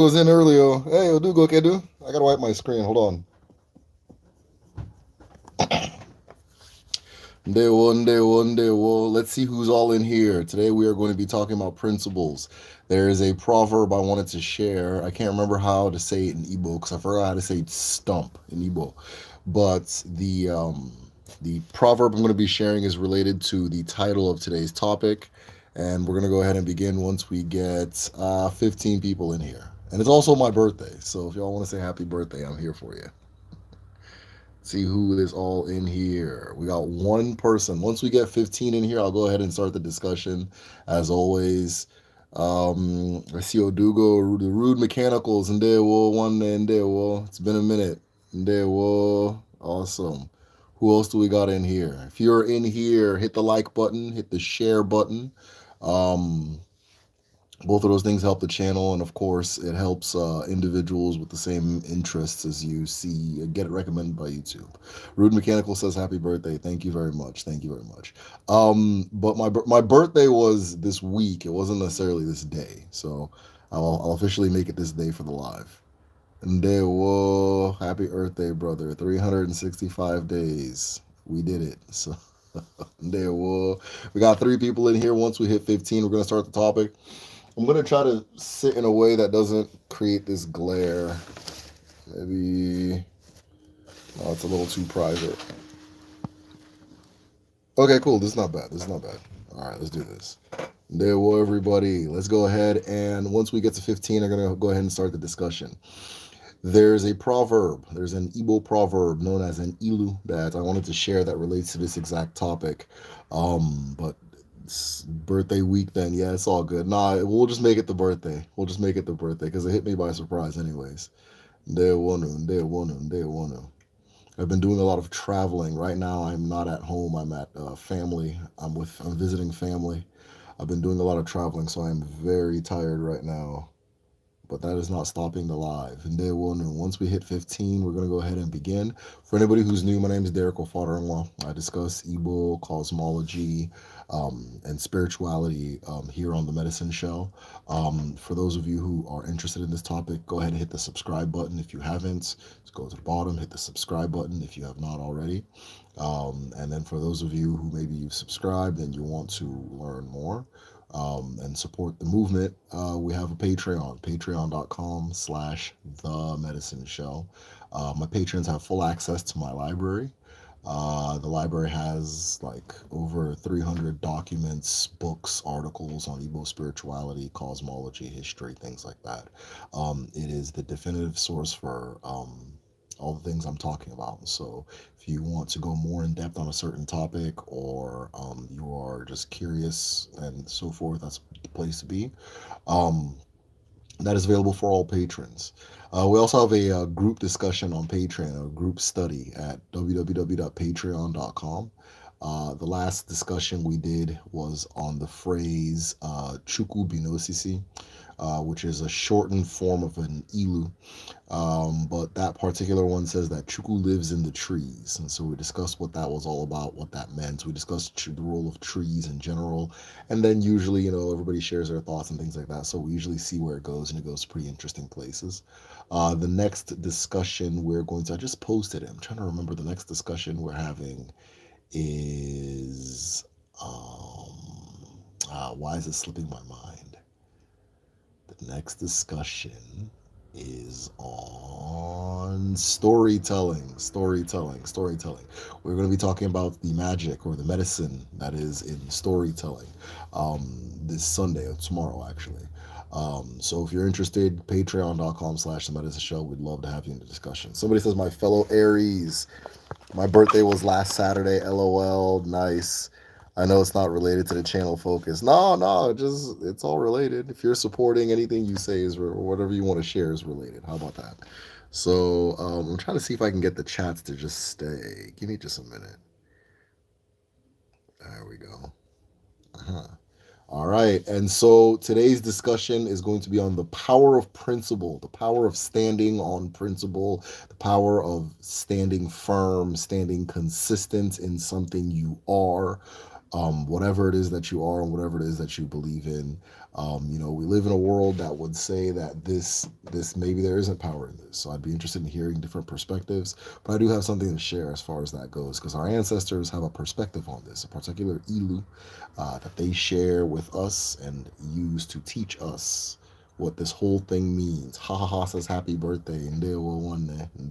Was in earlier. Hey, Odugo Kedu. I gotta wipe my screen. Hold on. Day one. Let's see who's all in here. Today we are going to be talking about principles. There is a proverb I wanted to share. I can't remember how to say it in Igbo because I forgot how to say stump in Igbo. But the proverb I'm going to be sharing is related to the title of today's topic, and we're going to go ahead and begin once we get 15 people in here. And it's also my birthday, so if y'all want to say happy birthday, I'm here for you. See who is all in here. We got one person. Once we get 15 in here, I'll go ahead and start the discussion. As always, I see Odugo, the Rude Mechanicals, and there, whoa, one day, and there, whoa. It's been a minute. And there, whoa. Awesome. Who else do we got in here? If you're in here, hit the like button, hit the share button. Um, Both of those things help the channel, and of course it helps individuals with the same interests as you see get it recommended by YouTube. Rude Mechanical says happy birthday. Thank you very much. Thank you very much. But my birthday was this week. It wasn't necessarily this day, so I'll officially make it this day for the live. And day, whoa, happy Earth Day, brother. 365 days. We did it. So there, whoa. We got three people in here. Once we hit 15, we're gonna start the topic. I'm gonna try to sit in a way that doesn't create this glare. Maybe oh, it's a little too private. Okay, cool. This is not bad. This is not bad. All right, let's do this. There, well, everybody. Let's go ahead and once we get to 15, I'm gonna go ahead and start the discussion. There's a proverb. There's an Igbo proverb known as an ilu that I wanted to share that relates to this exact topic. But it's birthday week then. Yeah, it's all good. Nah, we'll just make it the birthday. We'll just make it the birthday because it hit me by surprise anyways. Day one, day one, day one. I've been doing a lot of traveling. Right now I'm not at home. I'm at family. I'm visiting family. I've been doing a lot of traveling, so I'm very tired right now, but that is not stopping the live. And day one, and once we hit 15, we're going to go ahead and begin. For anybody who's new, my name is Derek, father-in-law. I discuss Igbo, cosmology, and spirituality here on the Medicine Show. For those of you who are interested in this topic, go ahead and hit the subscribe button. If you haven't, just go to the bottom, hit the subscribe button if you have not already. And then for those of you who maybe you've subscribed and you want to learn more, and support the movement, we have a Patreon, patreon.com/slash the medicine show. My patrons have full access to my library. The library has like over 300 documents, books, articles on Igbo spirituality, cosmology, history, things like that. It is the definitive source for all the things I'm talking about. So if you want to go more in depth on a certain topic, or you are just curious and so forth, that's the place to be. Um, that is available for all patrons. We also have a group discussion on Patreon, a group study at www.patreon.com. The last discussion we did was on the phrase Chuku Binosisi, which is a shortened form of an ilu. But that particular one says that Chuku lives in the trees. And so we discussed what that was all about, what that meant. We discussed the role of trees in general. And then usually, everybody shares their thoughts and things like that. So we usually see where it goes, and it goes to pretty interesting places. The next discussion we're going to, I just posted it. I'm trying to remember the next discussion we're having is, why is it slipping my mind? The next discussion is on storytelling. We're going to be talking about the magic or the medicine that is in storytelling this Sunday or tomorrow, actually. So if you're interested, patreon.com/slash the medicine show. We'd love to have you in the discussion. Somebody says, my fellow Aries, my birthday was last Saturday. LOL. Nice. I know it's not related to the channel focus. No, it's all related. If you're supporting, anything you say is, or whatever you want to share is related. How about that? So I'm trying to see if I can get the chats to just stay. Give me just a minute. There we go. Uh-huh. All right. And so today's discussion is going to be on the power of principle, the power of standing on principle, the power of standing firm, standing consistent in something you are, whatever it is that you are and whatever it is that you believe in. We live in a world that would say that this maybe there isn't power in this. So I'd be interested in hearing different perspectives. But I do have something to share as far as that goes, because our ancestors have a perspective on this, a particular ilu that they share with us and use to teach us what this whole thing means. Ha ha ha says happy birthday, and there will one day, and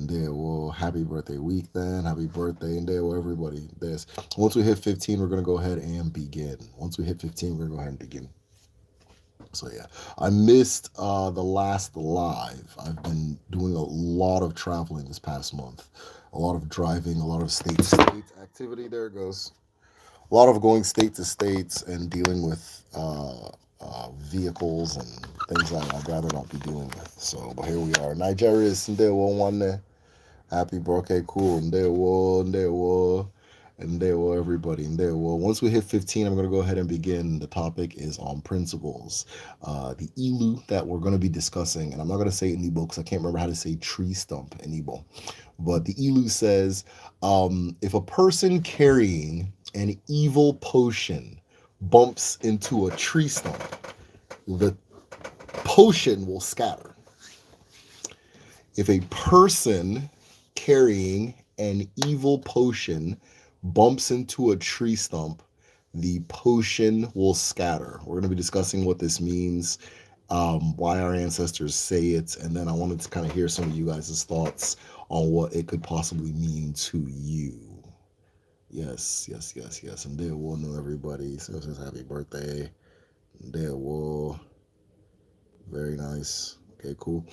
there will happy birthday week then, happy birthday, and there will everybody. This once we hit 15, we're gonna go ahead and begin. Once we hit 15, we're gonna go ahead and begin. So yeah, I missed the last live. I've been doing a lot of traveling this past month, a lot of driving, a lot of state to state activity. There it goes. A lot of going state to states and dealing with vehicles and things that I'd rather not be dealing with. So, but here we are. Nigeria is there one there. Happy birthday, cool. And there will everybody. And there will. Once we hit 15, I'm going to go ahead and begin. The topic is on principles. The ilu that we're going to be discussing, and I'm not going to say it in Igbo because I can't remember how to say tree stump in Igbo. But the ilu says, if a person carrying an evil potion bumps into a tree stump, the potion will scatter. If a person carrying an evil potion bumps into a tree stump, the potion will scatter. We're going to be discussing what this means, why our ancestors say it, and then I wanted to kind of hear some of you guys' thoughts on what it could possibly mean to you. Yes. And there will know everybody. So it says happy birthday. There will. Very nice. Okay, cool.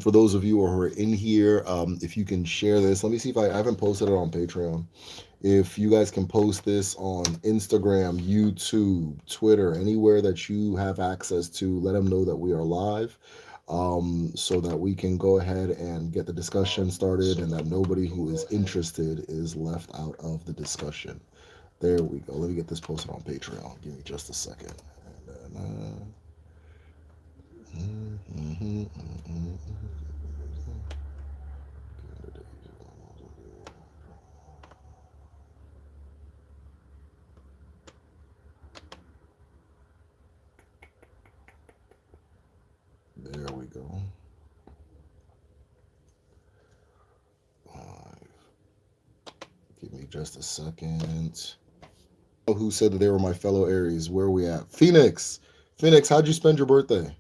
For those of you who are in here, if you can share this, let me see if I haven't posted it on Patreon. If you guys can post this on Instagram, YouTube, Twitter, anywhere that you have access to, let them know that we are live, so that we can go ahead and get the discussion started and that nobody who is interested is left out of the discussion. There we go. Let me get this posted on Patreon. Give me just a second. And then, there we go. Give me just a second. Who said that they were my fellow Aries? Where are we at? Phoenix, how'd you spend your birthday?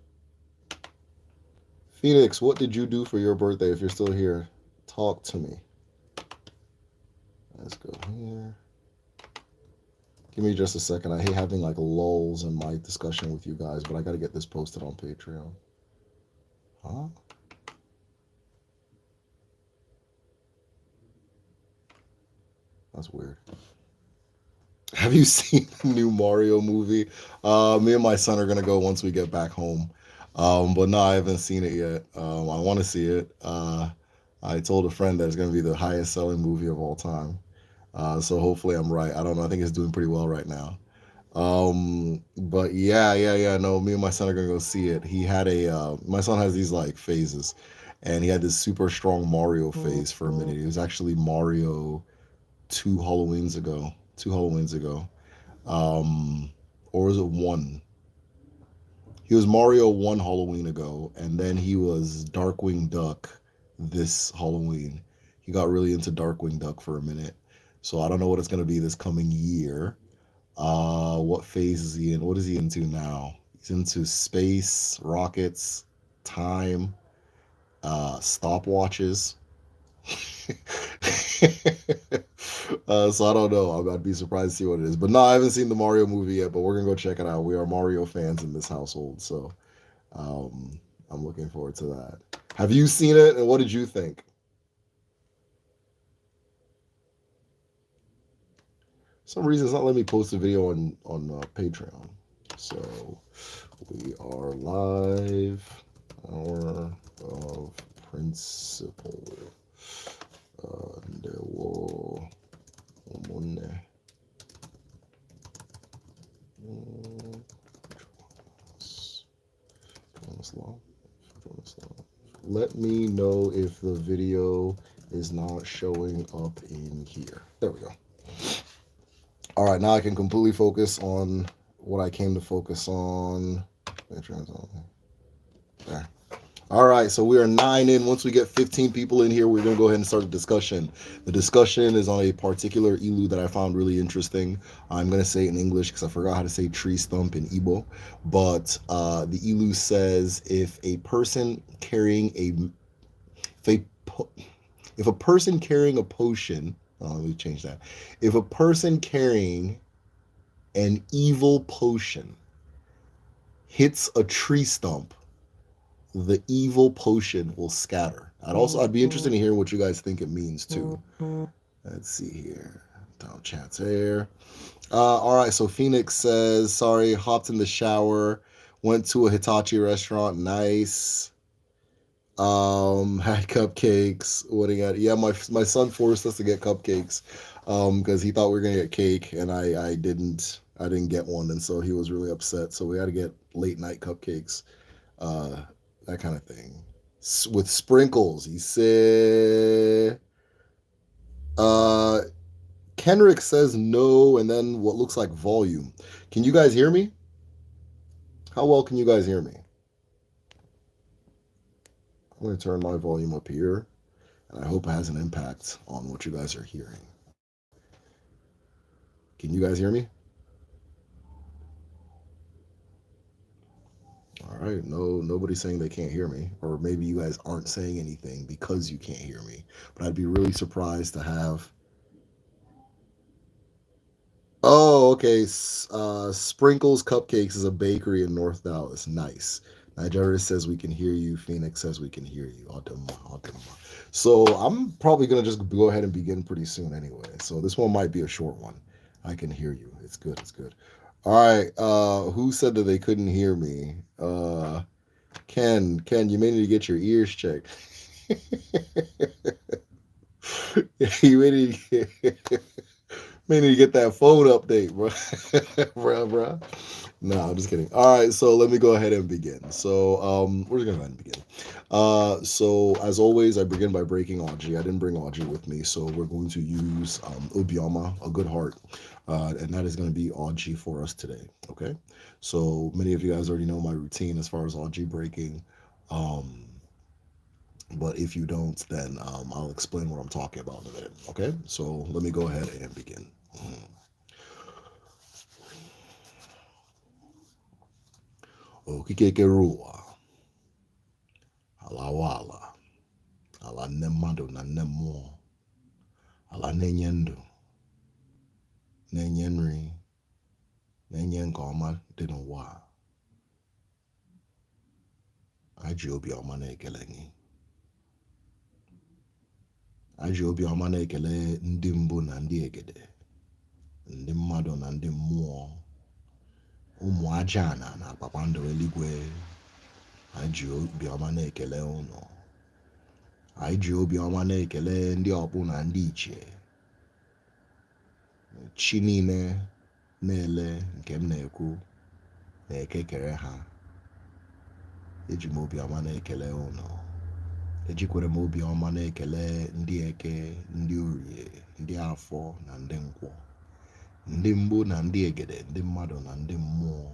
Phoenix, what did you do for your birthday? If you're still here, talk to me. Let's go here. Give me just a second. I hate having like lulls in my discussion with you guys, but I got to get this posted on Patreon. Huh? That's weird. Have you seen the new Mario movie? Me and my son are gonna go once we get back home. But no, I haven't seen it yet. I want to see it. I told a friend that it's gonna be the highest selling movie of all time. So hopefully I'm right. I don't know. I think it's doing pretty well right now. But yeah. No, me and my son are gonna go see it. He had my son has these like phases, and he had this super strong Mario phase for a minute. He was actually Mario two Halloweens ago. Or was it one? He was Mario one Halloween ago, and then he was Darkwing Duck this Halloween. He got really into Darkwing Duck for a minute. So I don't know what it's gonna be this coming year. What phase is he in? What is he into now? He's into space, rockets, time, stopwatches. So I don't know. I'd be surprised to see what it is. But no, I haven't seen the Mario movie yet, but we're gonna go check it out. We are Mario fans in this household, so I'm looking forward to that. Have you seen it, and what did you think? For some reason it's not letting me post a video on Patreon. So we are live. Hour of principle. There will let me know if the video is not showing up in here. There we go. All right, now I can completely focus on what I came to focus on. There. All right, so we are 9 in. Once we get 15 people in here, we're going to go ahead and start the discussion. The discussion is on a particular ilu that I found really interesting. I'm going to say it in English because I forgot how to say tree stump in Igbo. But the ilu says if a, if a person carrying a potion, let me change that. If a person carrying an evil potion hits a tree stump, the evil potion will scatter. I'd be interested in hearing what you guys think it means too. Let's see here. Down chat's here. All right, so Phoenix says, sorry, hopped in the shower, went to a Hitachi restaurant, nice. Had cupcakes. What do you got? Yeah, my son forced us to get cupcakes, because he thought we were gonna get cake, and I didn't get one, and so he was really upset. So we had to get late night cupcakes, uh, that kind of thing, with sprinkles. He said, uh, Kenrick says no, and then what looks like volume. Can you guys hear me? How well can you guys hear me? I'm gonna turn my volume up here, and I hope it has an impact on what you guys are hearing. Can you guys hear me? All right, no, nobody's saying they can't hear me, or maybe you guys aren't saying anything because you can't hear me. But I'd be really surprised to have. Oh, okay. Sprinkles Cupcakes is a bakery in North Dallas. Nice. Nigeria says we can hear you. Phoenix says we can hear you. Adama, Adama. So I'm probably gonna just go ahead and begin pretty soon anyway. So this one might be a short one. I can hear you. It's good. It's good. All right. Who said that they couldn't hear me? Ken, you may need to get your ears checked. You may need to get that phone update, bro. bro. No, I'm just kidding. All right, so let me go ahead and begin. So, we're gonna go ahead and begin. So as always, I begin by breaking Audrey. I didn't bring Audrey with me, so we're going to use Obioma, a good heart, and that is going to be Audrey for us today. Okay. So many of you guys already know my routine as far as Audrey breaking. Um, but if you don't, then I'll explain what I'm talking about in a minute. Okay. So let me go ahead and begin. Okike Kerua, Alawala, ala nne mmadụ na nne mmụọ, ala na-enye ndụ, na-enye nri, na-enye nke ọma dị n'ụwa a. Anyị ji obiọma na-ekele gị. Anyị ji obiọma na-ekele ndị mbụ na ndị egede, ndị mmadụ na ndị mmụọ, ụmụ aja na kpakpando eluigwe. Anyị ji obiọma na-ekele ụnụ. Anyị ji obiọma na-ekele ndị ọkpụ na ndị ichie, chi niile na-ele nke m na-ekwu na-ekekere ha. Eji m obiọma na-ekele ụnụ. Ejikwere m obiọma na-ekele ndị eke, ndị orie, ndị afọ na ndị nkwọ, ndị mgbo na ndị egede, ndị mmadụ na ndị mmụọ.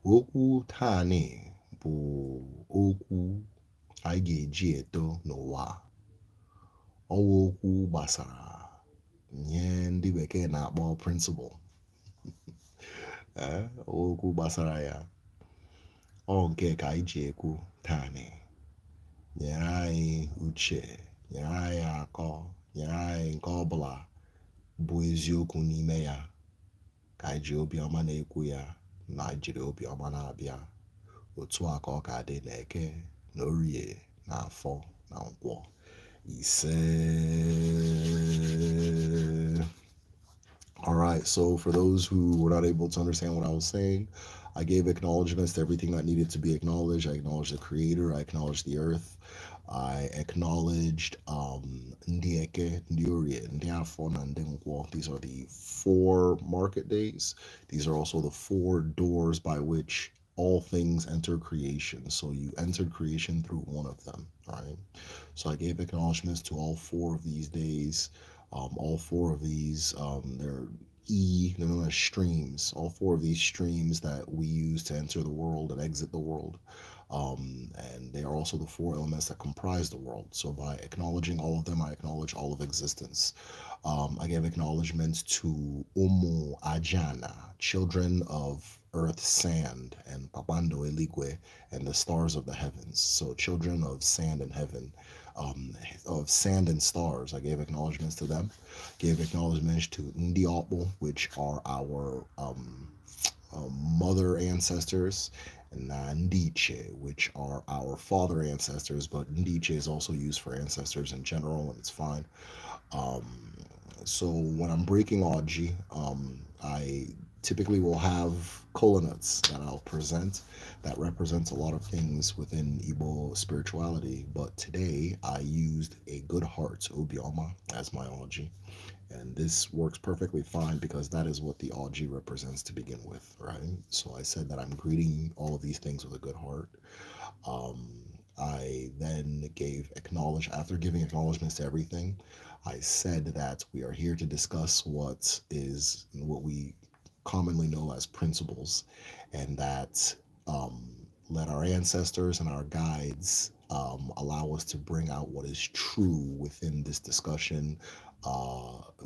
Okwu taanị bụ okwu anyị ga-eji eto n'ụwa. Ọwa okwu gbasara nye ndị bekee na-akpọ principle. Okwu gbasara ya, ọ nke ka anyị ji ekwu taanị. Nyere anyị uche, nyere anyị akọ, nyere anyị nke ọbụla bụ eziokwu n'ime ya, ka anyị ji obiọma na-ekwu ya, na jiri obiọma na-abịa. Otu a ka ọ ka dị n'eke, na orie, na afọ, na nkwọ. Ise. All right, so for those who were not able to understand what I was saying, I gave acknowledgments to everything that needed to be acknowledged. I acknowledged the creator, I acknowledged the earth, I acknowledged Ndi Eke, Ndi Orie, Ndi Afọ, na Ndi Nkwọ. These are the 4 market days. These are also the 4 doors by which all things enter creation. So you entered creation through one of them. All right. So I gave acknowledgments to all 4 of these days. All 4 of these, they're E, they're known as streams. All four of these streams that we use to enter the world and exit the world. And they are also the four elements that comprise the world. So by acknowledging all of them, I acknowledge all of existence. I give acknowledgments to Umu Ajana, children of earth, sand, and Papando Eligwe, and the stars of the heavens. So children of sand and heaven, of sand and stars. I gave acknowledgments to them. Gave acknowledgments to Ndiapo, which are our mother ancestors, and Ndiche, which are our father ancestors, but Ndiche is also used for ancestors in general, and it's fine. Um, so when I'm breaking Aji, I typically will have kola nuts that I'll present that represents a lot of things within Igbo spirituality. But today I used a good heart, Obioma, as my Aji. And this works perfectly fine because that is what the Aji represents to begin with, right? So I said that I'm greeting all of these things with a good heart. Um, I then after giving acknowledgments to everything, I said that we are here to discuss what we commonly know as principles, and that let our ancestors and our guides allow us to bring out what is true within this discussion,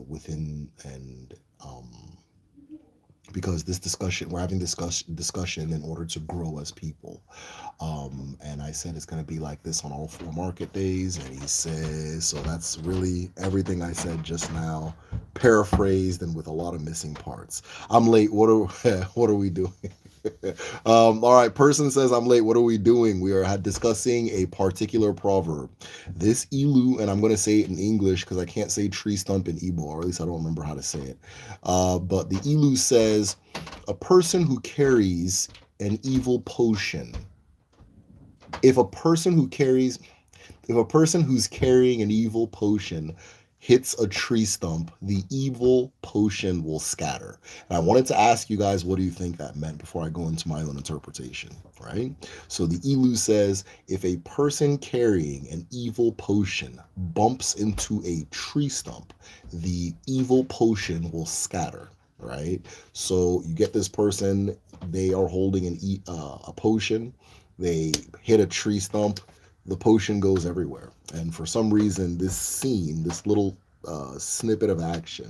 within and because this discussion we're having discussion in order to grow as people. And I said it's going to be like this on all four market days, and he says so. That's really everything I said just now, paraphrased and with a lot of missing parts. I'm late. What are what are we doing? All right, person says I'm late. What are we doing? We are discussing a particular proverb. This ilu, and I'm going to say it in English because I can't say tree stump in Igbo, or at least I don't remember how to say it. But the ilu says, a person who carries an evil potion. If a person who carries if a person who's carrying an evil potion hits a tree stump, the evil potion will scatter. And I wanted to ask you guys, what do you think that meant before I go into my own interpretation, right? So the Ilu says, if a person carrying an evil potion bumps into a tree stump, the evil potion will scatter, right? So you get this person, they are holding a potion, they hit a tree stump, the potion goes everywhere. And for some reason, this scene, this little snippet of action,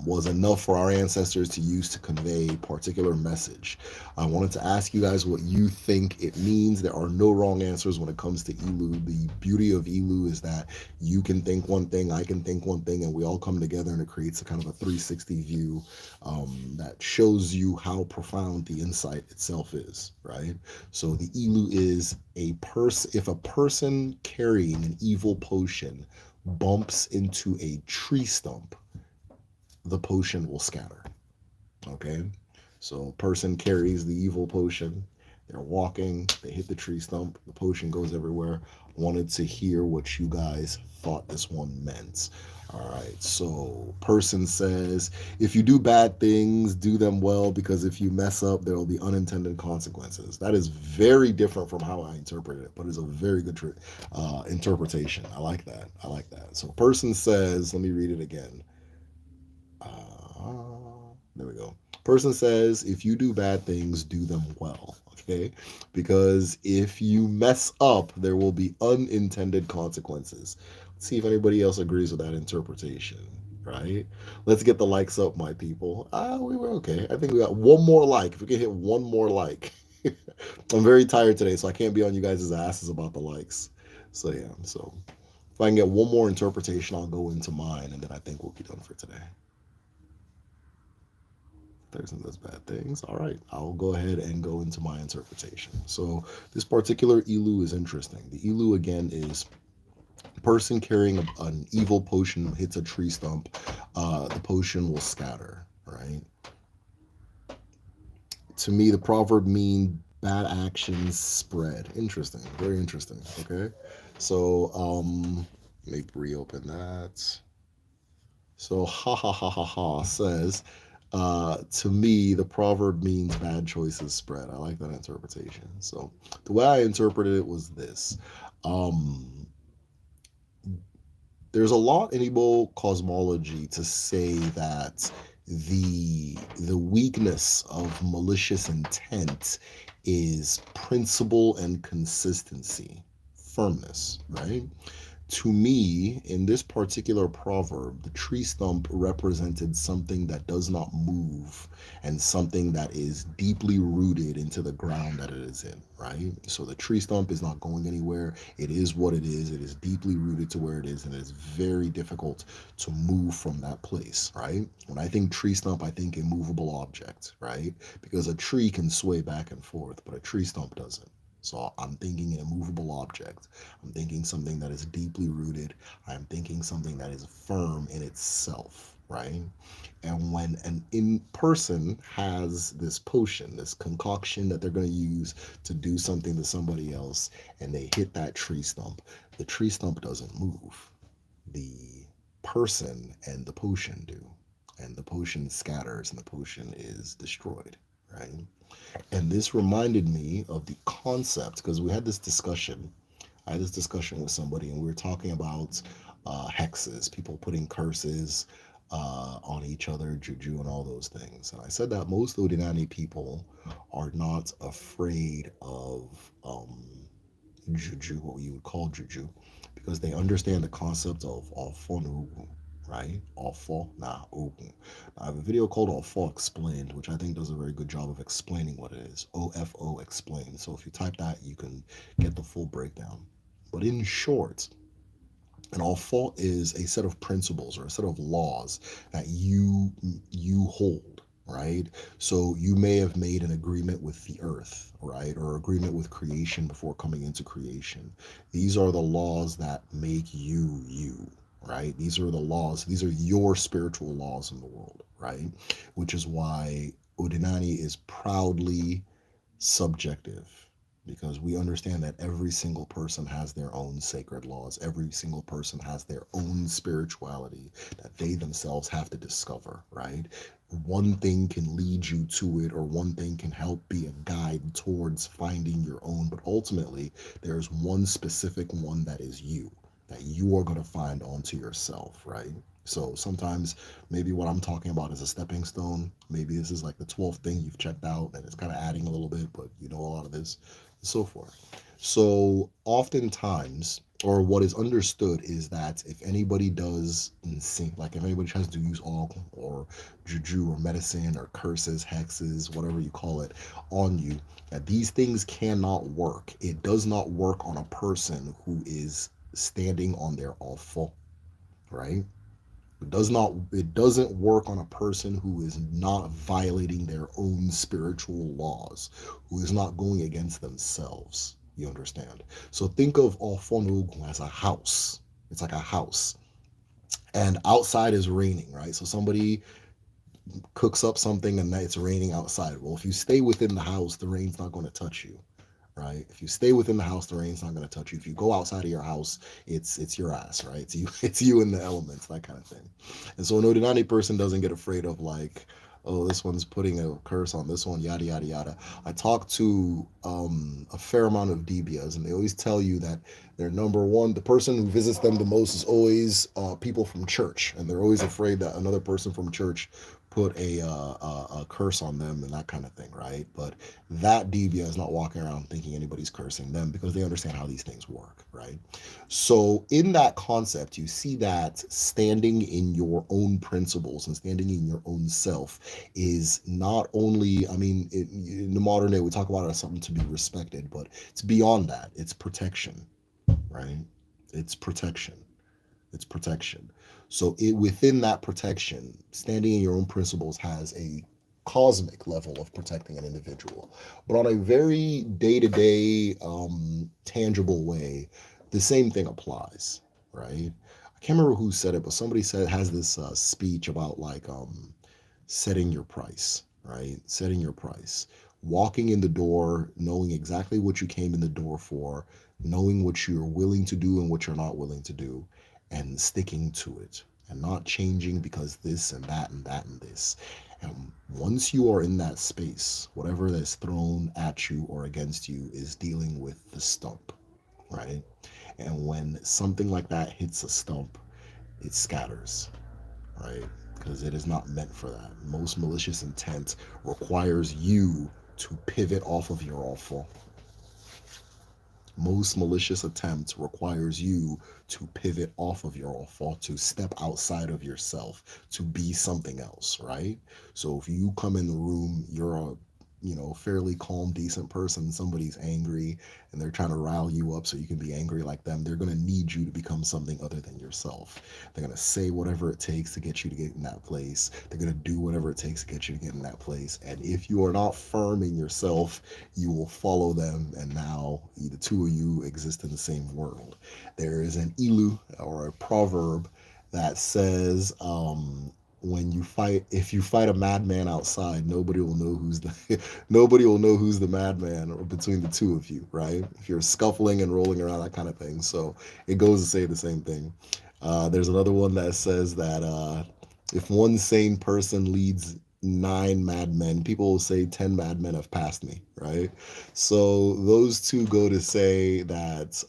was enough for our ancestors to use to convey a particular message. I wanted to ask you guys what you think it means. There are no wrong answers when it comes to Ilu. The beauty of Ilu is that you can think one thing, I can think one thing, and we all come together, and it creates a kind of a 360 view that shows you how profound the insight itself is, right? So the Ilu is if a person carrying an evil potion bumps into a tree stump, the potion will scatter. Okay? So person carries the evil potion. They're walking, they hit the tree stump, the potion goes everywhere. Wanted to hear what you guys thought this one meant. All right, so person says, if you do bad things, do them well, because if you mess up, there will be unintended consequences. That is very different from how I interpret it, but it's a very good interpretation. I like that. I like that. So person says, let me read it again. There we go. Person says, if you do bad things, do them well. Okay? Because if you mess up, there will be unintended consequences. Let's see if anybody else agrees with that interpretation. Right? Let's get the likes up, my people. We were okay. I think we got one more like. If we can hit one more like. I'm very tired today, so I can't be on you guys' asses about the likes. So yeah, so if I can get one more interpretation, I'll go into mine, and then I think we'll be done for today. Person does bad things. All right, I'll go ahead and go into my interpretation. So this particular Ilu is interesting. The Ilu again is person carrying an evil potion hits a tree stump, the potion will scatter, right? To me, the proverb means bad actions spread. Interesting, very interesting. Okay, so let me reopen that. So ha ha ha ha ha says, to me, the proverb means bad choices spread. I like that interpretation. So the way I interpreted it was this. Um, there's a lot in Igbo cosmology to say that The weakness of malicious intent is principle and consistency, firmness, right? To me, in this particular proverb, the tree stump represented something that does not move and something that is deeply rooted into the ground that it is in, right? So the tree stump is not going anywhere. It is what it is. It is deeply rooted to where it is, and it is very difficult to move from that place, right? When I think tree stump, I think immovable object, right? Because a tree can sway back and forth, but a tree stump doesn't. So I'm thinking an immovable object. I'm thinking something that is deeply rooted. I'm thinking something that is firm in itself, right? And when an in person has this potion, this concoction that they're going to use to do something to somebody else, and they hit that tree stump, the tree stump doesn't move. The person and the potion do. And the potion scatters and the potion is destroyed, right? And this reminded me of the concept because we had this discussion. I had this discussion with somebody, and we were talking about hexes, people putting curses on each other, juju, and all those things. And I said that most Odinani people are not afraid of juju, what you would call juju, because they understand the concept of Ofonugu, right? Ofo na Ogun. I have a video called Ofo Explained, which I think does a very good job of explaining what it is. OFO Explained. So if you type that, you can get the full breakdown. But in short, an Ofo is a set of principles or a set of laws that you hold, right? So you may have made an agreement with the earth, right, or agreement with creation before coming into creation. These are the laws that make you you, right? These are the laws. These are your spiritual laws in the world, right? Which is why Udinani is proudly subjective, because we understand that every single person has their own sacred laws. Every single person has their own spirituality that they themselves have to discover, right? One thing can lead you to it, or one thing can help be a guide towards finding your own. But ultimately, there's one specific one that is you, that you are going to find onto yourself, right? So sometimes maybe what I'm talking about is a stepping stone. Maybe this is like the 12th thing you've checked out and it's kind of adding a little bit, but you know a lot of this and so forth. So oftentimes, or what is understood is that if anybody does insane, like if anybody tries to use all or juju or medicine or curses, hexes, whatever you call it, on you, that these things cannot work. It does not work on a person who is standing on their awful, right? It doesn't work on a person who is not violating their own spiritual laws, who is not going against themselves. You understand? So think of Ofonogun as a house. It's like a house. And outside is raining, right? So somebody cooks up something and it's raining outside. Well, if you stay within the house, the rain's not going to touch you, right? If you stay within the house, the rain's not going to touch you. If you go outside of your house, it's your ass, right? It's you, it's you in the elements, that kind of thing. And so an Odinani person doesn't get afraid of like, oh, this one's putting a curse on this one, yada yada yada. I talk to a fair amount of DBAs, and they always tell you that their number one, the person who visits them the most is always people from church, and they're always afraid that another person from church put a curse on them and that kind of thing, right? But that DBA is not walking around thinking anybody's cursing them because they understand how these things work, right? So, in that concept, you see that standing in your own principles and standing in your own self is not only, I mean, in the modern day, we talk about it as something to be respected, but it's beyond that. It's protection, right? It's protection. It's protection. So within that protection, standing in your own principles has a cosmic level of protecting an individual. But on a very day-to-day, tangible way, the same thing applies, right? I can't remember who said it, but somebody said has this speech about like setting your price, right? Setting your price. Walking in the door, knowing exactly what you came in the door for, knowing what you're willing to do and what you're not willing to do, and sticking to it and not changing because this and that and that and this. And once you are in that space, whatever that's thrown at you or against you is dealing with the stump, right? And when something like that hits a stump, it scatters, right? because it is not meant for that. Most malicious intent requires you to pivot off of your awful. Most malicious attempt requires you to pivot off of your awful, to step outside of yourself, to be something else, right? So if you come in the room, you're a fairly calm, decent person, somebody's angry and they're trying to rile you up so you can be angry like them, they're going to need you to become something other than yourself. They're going to say whatever it takes to get you to get in that place. They're going to do whatever it takes to get you to get in that place. And if you are not firm in yourself, you will follow them. And now the two of you exist in the same world. There is an ilu or a proverb that says, when you fight, if you fight a madman outside, nobody will know who's the nobody will know who's the madman or between the two of you, right? If you're scuffling and rolling around, that kind of thing. So it goes to say the same thing. There's another one that says that if one sane person leads nine madmen, people will say 10 madmen have passed me, right? So those two go to say that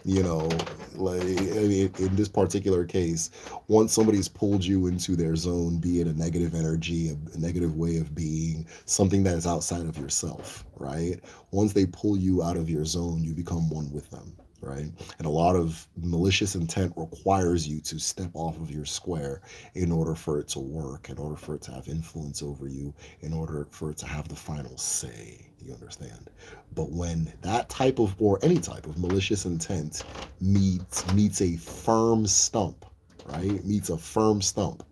you know like in this particular case, once somebody's pulled you into their zone, be it a negative energy, a negative way of being, something that is outside of yourself, right? Once they pull you out of your zone, you become one with them, right? And a lot of malicious intent requires you to step off of your square in order for it to work, in order for it to have influence over you, in order for it to have the final say. You understand? But when that type of, or any type of malicious intent meets a firm stump, right? Meets a firm stump,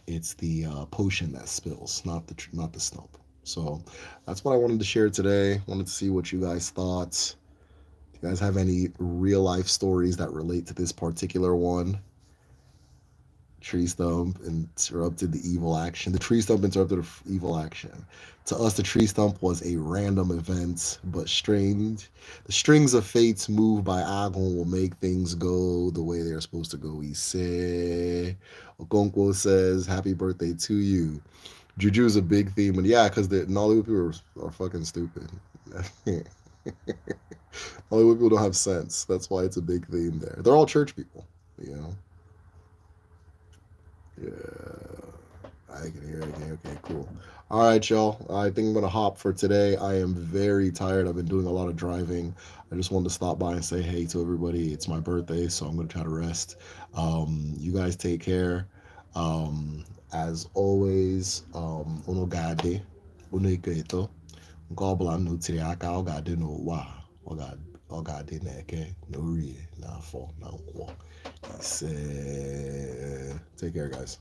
it's the potion that spills, not the stump. So that's what I wanted to share today. Wanted to see what you guys thought. Do you guys have any real life stories that relate to this particular one? Tree stump interrupted the evil action. The tree stump interrupted the evil action. To us, the tree stump was a random event, but strange. The strings of fates moved by Agon will make things go the way they're supposed to go. He said, Okonkwo says, happy birthday to you. Juju is a big theme, and yeah, because the Nollywood people are fucking stupid. Nollywood people don't have sense. That's why it's a big theme there. They're all church people, you know. Yeah, I can hear it again. Okay, cool. All right, y'all. I think I'm gonna hop for today. I am very tired. I've been doing a lot of driving. I just wanted to stop by and say hey to everybody. It's my birthday, so I'm gonna try to rest. You guys take care. As always, uno gade, uno iketo. Nke ọbụla nnu tiri aka ọ ga-adị n'ụwa a. Ọ ga-adị n'eke n'orie n'afọ na nkwọ ise. Take care, guys.